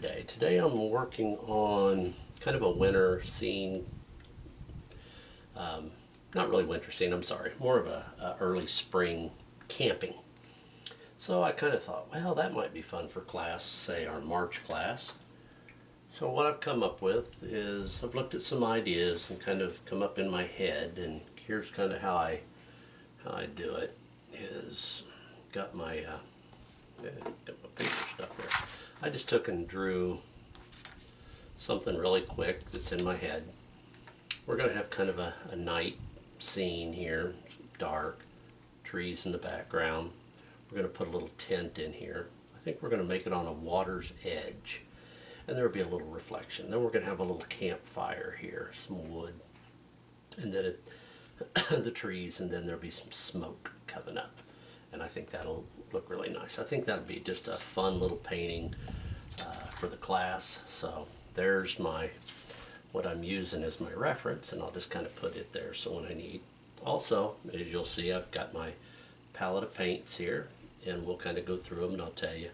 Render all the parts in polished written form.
today? Today I'm working on kind of a winter scene. Not really winter scene, I'm sorry. More of a early spring camping. So I kind of thought, well, that might be fun for class, say our March class. So what I've come up with is I've looked at some ideas and kind of come up in my head, and here's kind of how I do it. Is got my paper stuff there. I just took and drew something really quick that's in my head. We're going to have kind of a night scene here, dark, trees in the background. We're going to put a little tent in here. I think we're going to make it on a water's edge, and there'll be a little reflection. Then we're going to have a little campfire here, some wood, and then the trees, and then there'll be some smoke coming up. And I think that'll look really nice. I think that'll be just a fun little painting for the class. So there's what I'm using as my reference, and I'll just kind of put it there so when I need. Also, as you'll see, I've got my palette of paints here, and we'll kind of go through them and I'll tell you.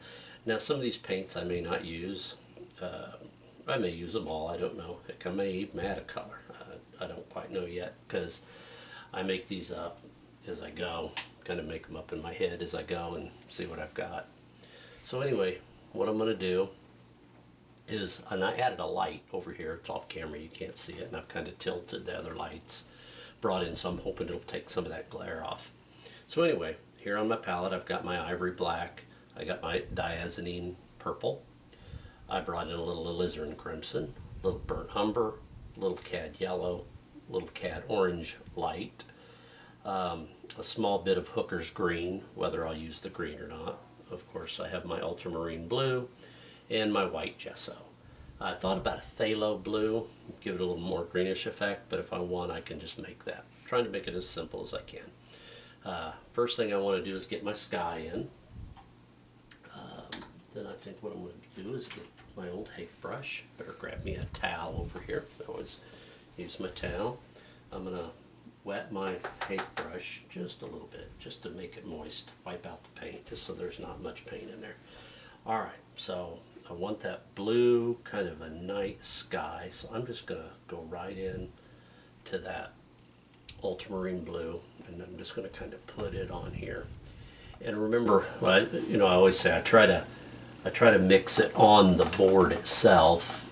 Now some of these paints I may not use. I may use them all, I don't know. Heck, I may even add a color. I don't quite know yet, because I make these up as I go, kind of make them up in my head as I go and see what I've got. So anyway, what I'm going to do is, and I added a light over here. It's off camera, you can't see it, and I've kind of tilted the other lights, brought in, so I'm hoping it'll take some of that glare off. So anyway, here on my palette I've got my ivory black, I got my diazonine purple, I brought in a little alizarin crimson, a little burnt umber, a little cad yellow, a little cad orange light, a small bit of Hooker's green, whether I'll use the green or not. Of course, I have my ultramarine blue and my white gesso. I thought about a phthalo blue, give it a little more greenish effect, but if I want, I can just make that. I'm trying to make it as simple as I can. First thing I want to do is get my sky in. Then I think what I'm going to do is get my old hake brush. Better grab me a towel over here. I always use my towel. I'm going to wet my paint brush just a little bit, just to make it moist, wipe out the paint, just so there's not much paint in there. Alright, so I want that blue, kind of a night sky, so I'm just going to go right in to that ultramarine blue, and I'm just going to kind of put it on here. And remember, I always say I try to mix it on the board itself,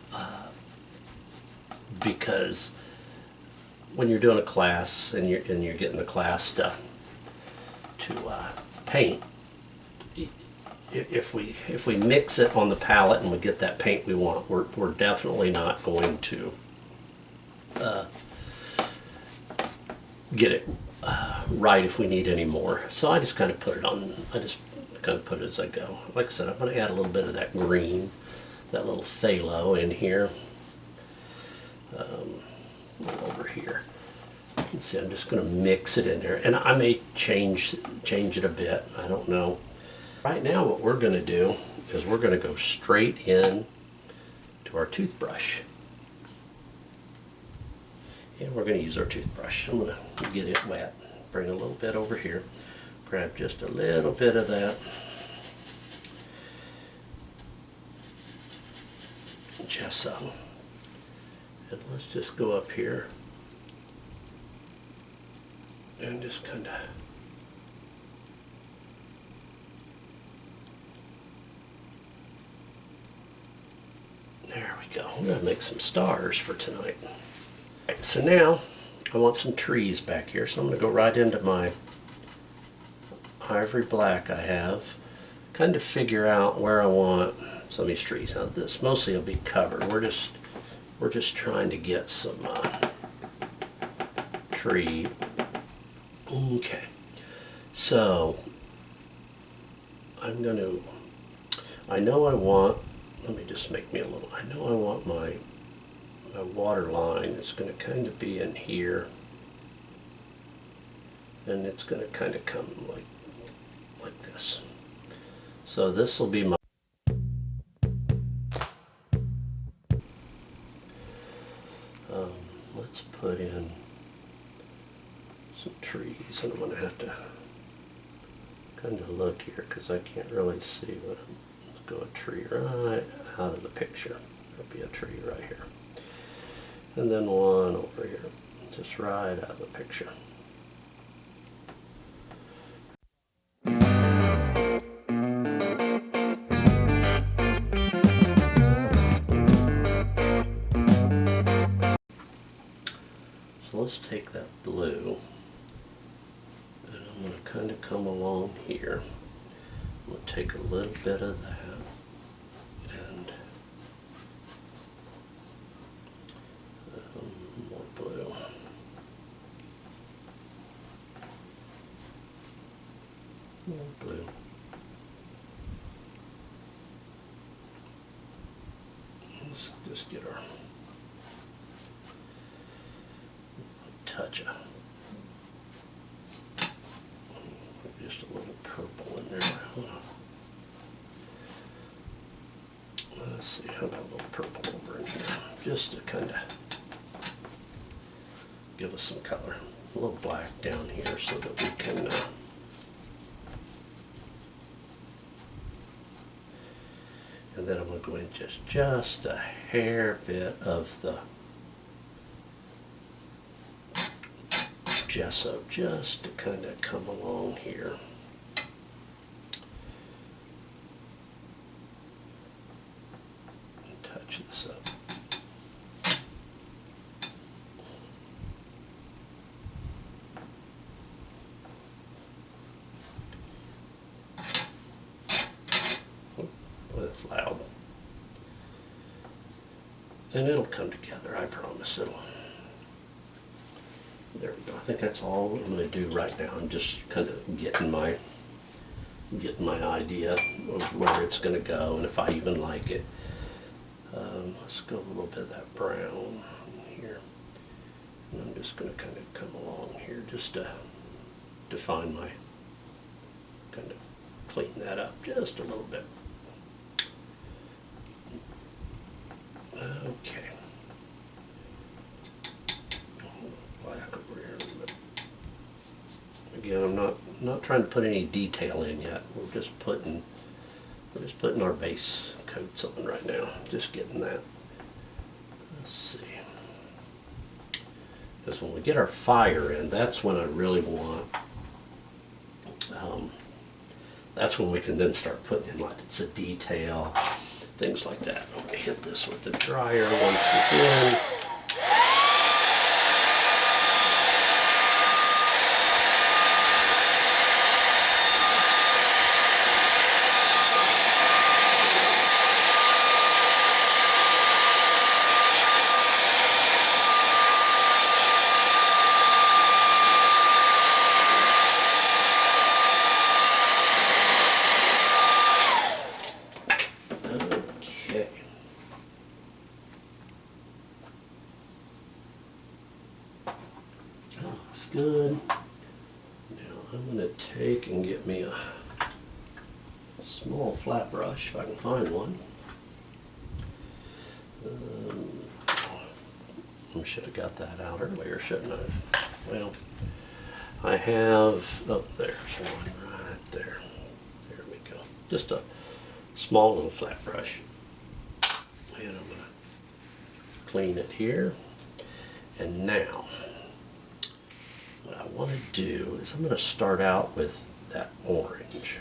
because when you're doing a class and you're getting the class stuff to paint, if we mix it on the palette and we get that paint we want, we're definitely not going to get it right if we need any more. So I just kind of put it on. I just kind of put it as I go. Like I said, I'm going to add a little bit of that green, that little phthalo in here. Over here. You can see I'm just going to mix it in there, and I may change it a bit. I don't know. Right now what we're going to do is we're going to go straight in to our toothbrush. And we're going to use our toothbrush. I'm going to get it wet. Bring a little bit over here. Grab just a little bit of that gesso. And let's just go up here and just kind of there we go. We're going to make some stars for tonight. Right, so now I want some trees back here, so I'm going to go right into my ivory black I have, kind of figure out where I want some of these trees. Now this mostly will be covered. We're just trying to get some tree. Okay, so I know I want, let me just make me a little, I know I want my water line is going to kind of be in here, and it's going to kind of come like this. So this will be my let's put in some trees, and I'm going to have to kind of look here because I can't really see what I'm go a tree right out of the picture. There'll be a tree right here. And then one over here, just right out of the picture. So let's take that blue, and I'm going to kind of come along here. I'm going to take a little bit of that and more blue. More blue. Let's just get our touch of just a little purple in there. Hold on. Let's see, how about a little purple over in here, just to kind of give us some color. A little black down here so that we can and then I'm going to go in just a hair bit of the gesso, just to kind of come along here. And touch this up. Oh, that's loud. And it'll come together, I promise it'll. There we go. I think that's all I'm going to do right now. I'm just kind of getting my idea of where it's going to go and if I even like it. Let's go a little bit of that brown here. And I'm just going to kind of come along here just to define my, kind of clean that up just a little bit. Okay. Black over here a little bit. Again, I'm not trying to put any detail in yet. We're just putting our base coats on right now. Just getting that. Let's see. Because when we get our fire in, that's when I really want. That's when we can then start putting in lots of detail, things like that. I'm going to hit this with the dryer once again. Good. Now I'm going to take and get me a small flat brush if I can find one. I should have got that out earlier, shouldn't I? Well, I have, oh, there's one right there. There we go. Just a small little flat brush. And I'm going to clean it here. And now, what I want to do is I'm going to start out with that orange.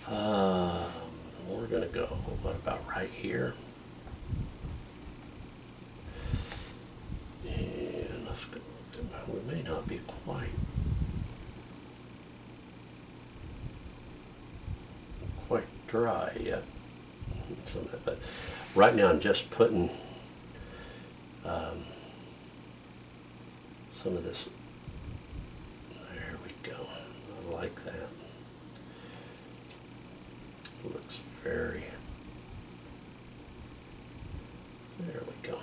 We're going to go, what about right here? And let's go, we may not be quite dry yet. But right now I'm just putting some of this. There we go. I like that. Looks very. There we go.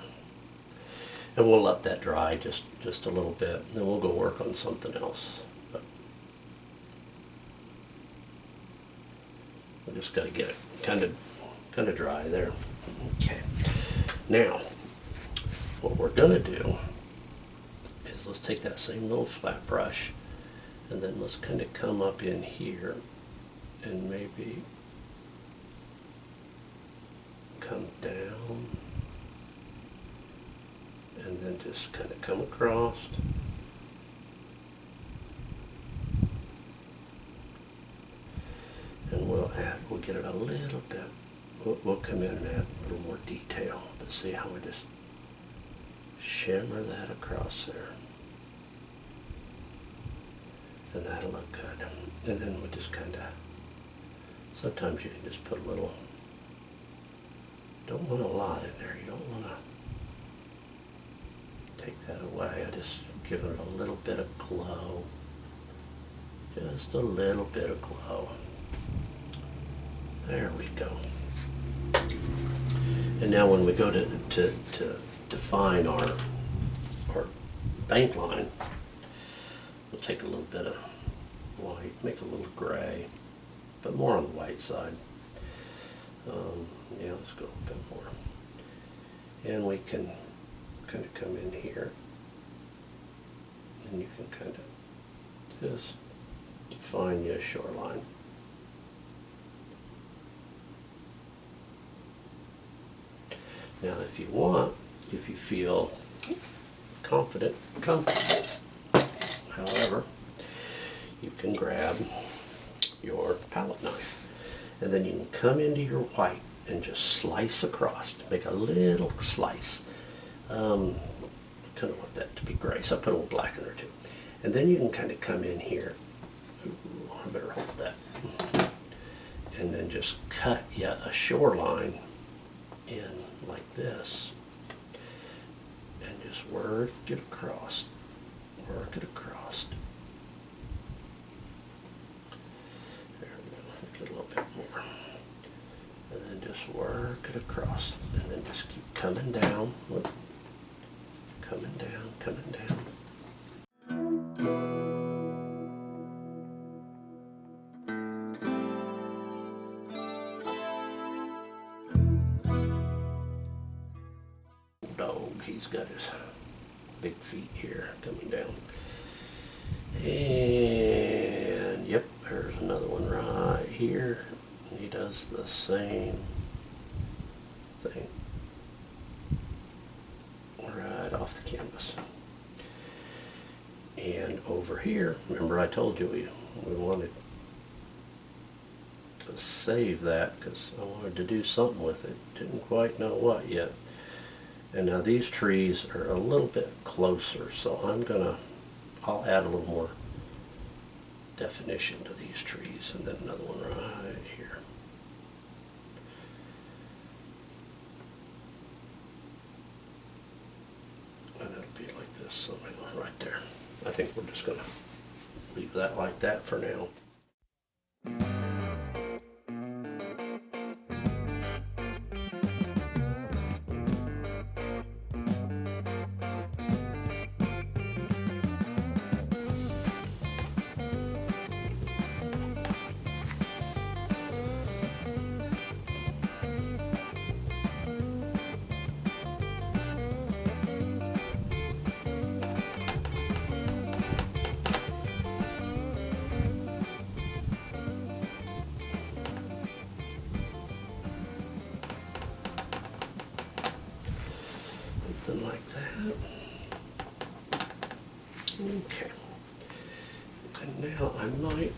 And we'll let that dry just a little bit, and then we'll go work on something else. But we just got to get it kind of dry there. Okay. Now, what we're going to do is let's take that same little flat brush, and then let's kind of come up in here and maybe come down and then just kind of come across. And we'll get it a little bit. We'll come in and add a little more detail. But see how we just shimmer that across there. And that'll look good. And then we'll just kind of, sometimes you can just put a little, don't want a lot in there. You don't want to take that away. I just give it a little bit of glow. Just a little bit of glow. There we go. And now when we go to define our bank line, we'll take a little bit of white, make a little gray, but more on the white side. Yeah, let's go a bit more. And we can kind of come in here, and you can kind of just define your shoreline. Now, if you want, if you feel confident, comfortable, however, you can grab your palette knife, and then you can come into your white and just slice across, make a little slice. Kind of want that to be gray, so I put a little black in there too. And then you can kind of come in here. Ooh, I better hold that. And then just cut a shoreline in like this, and just work it across, work it across. There we go, make it a little bit more, and then just work it across, and then just keep coming down, whoop, coming down, coming down. Dog, he's got his big feet here coming down. And yep, there's another one right here. He does the same thing right off the canvas. And over here, remember I told you we wanted to save that because I wanted to do something with it. Didn't quite know what yet. And now these trees are a little bit closer, so I'll add a little more definition to these trees, and then another one right here. And it'll be like this, something right there. I think we're just gonna leave that like that for now. Something like that. Okay. And now I might,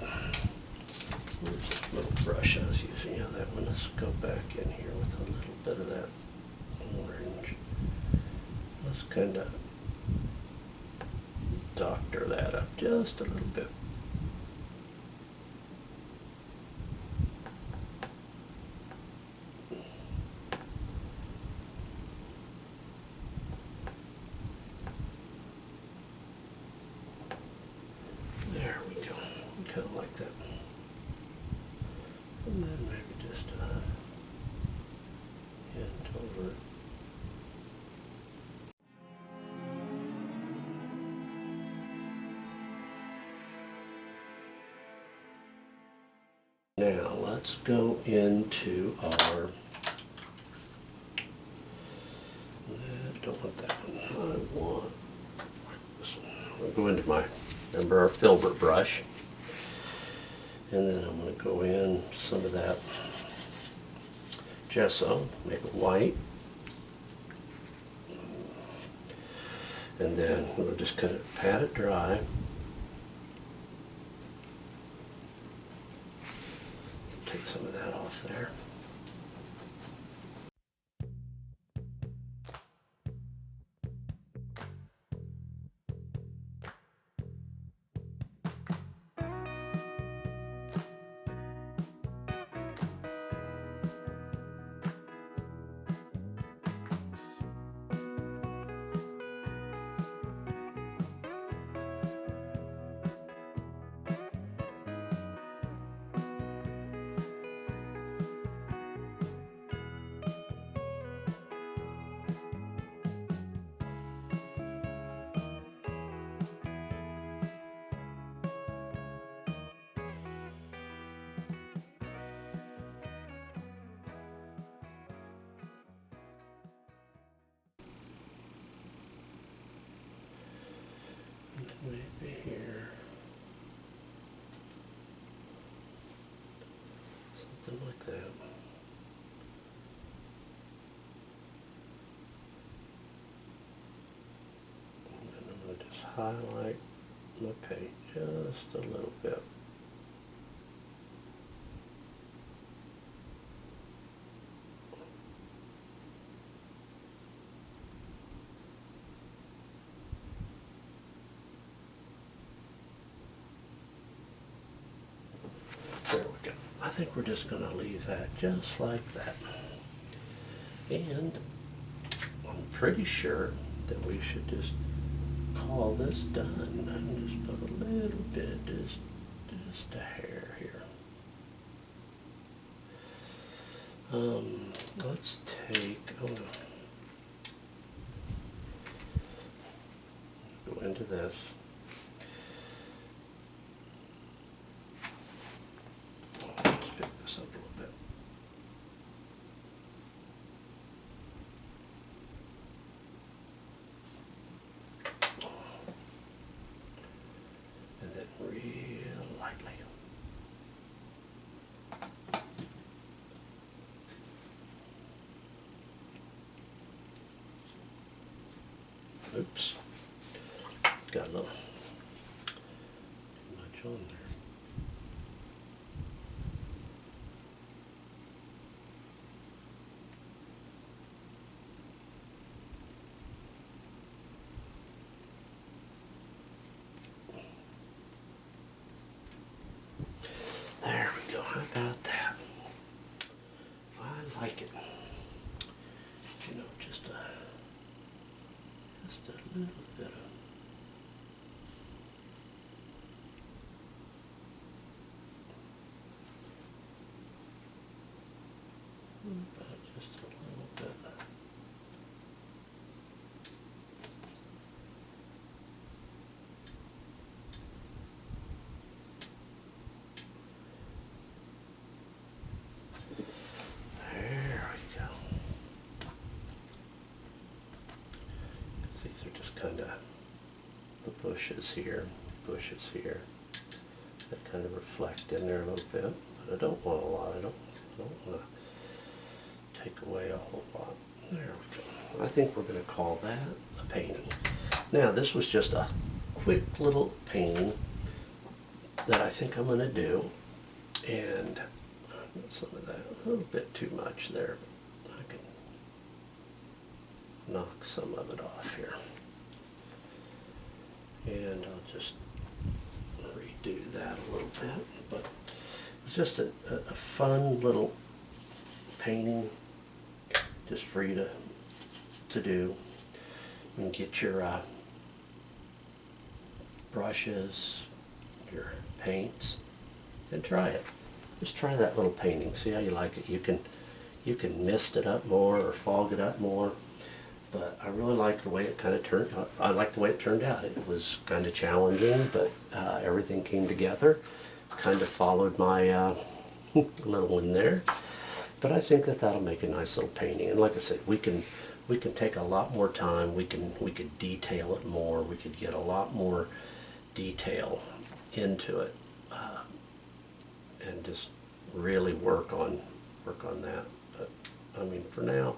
where's that little brush I was using? Yeah, that one. Let's go back in here with a little bit of that orange. Let's kind of doctor that up just a little bit. Kind of like that. And then maybe just hint over it. Now let's go into our, don't want that one, I want this one. I'll go into my, remember our filbert brush. And then I'm going to go in some of that gesso, make it white. And then we'll just kind of pat it dry. Take some of that off there. Maybe here. Something like that. And then I'm going to just highlight my paint just a little bit. There we go. I think we're just going to leave that just like that. And I'm pretty sure that we should just call this done. And just put a little bit, just a hair here. Let's take, go into this. Let's pick this up a little bit. And then real lightly. Oops. Got a little too much on there. There we go. How about that? I like it. You know, just a little bit of just a little bit. There we go. These are just kind of the bushes here, that kind of reflect in there a little bit, but I don't want a lot. I don't want to take away a whole lot. There we go. I think we're going to call that a painting. Now, this was just a quick little painting that I think I'm going to do, and some of that, a little bit too much there. I can knock some of it off here. And I'll just redo that a little bit, but it's just a fun little painting, just for you to do. You can get your brushes, your paints, and try it. Just try that little painting. See how you like it. You can mist it up more or fog it up more. But I really like the way it kind of turned. I like the way it turned out. It was kind of challenging, but everything came together. Kind of followed my little one there. But I think that that'll make a nice little painting. And like I said, we can take a lot more time. We could detail it more. We could get a lot more detail into it, and just really work on that. But I mean, for now,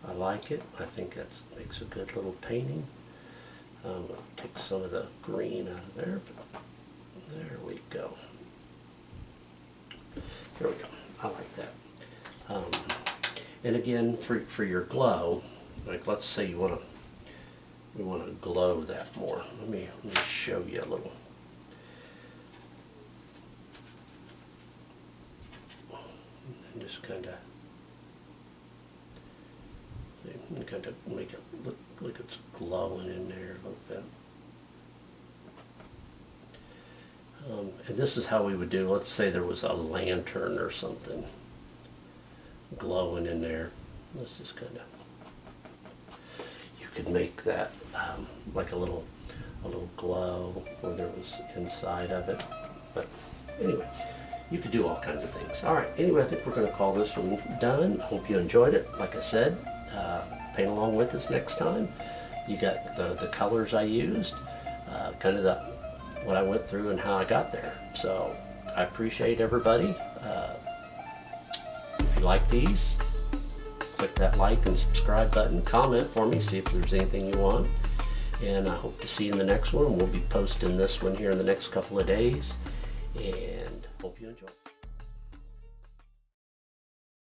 I like it. I think that makes a good little painting. I'm going to take some of the green out of there. But there we go. There we go. I like that. And again, for your glow, like let's say we want to glow that more. Let me show you a little. And just kind of make it look like it's glowing in there a little bit. And this is how we would do, let's say there was a lantern or something glowing in there. Let's just kind of, you could make that like a little glow where there was inside of it. But anyway, you could do all kinds of things. All right, anyway, I think we're going to call this one done. Hope you enjoyed it. Like I said, paint along with us next time. You got the colors I used, kind of what I went through and how I got there. So I appreciate everybody. If you like these, click that like and subscribe button, comment for me, see if there's anything you want. And I hope to see you in the next one. We'll be posting this one here in the next couple of days. And hope you enjoy.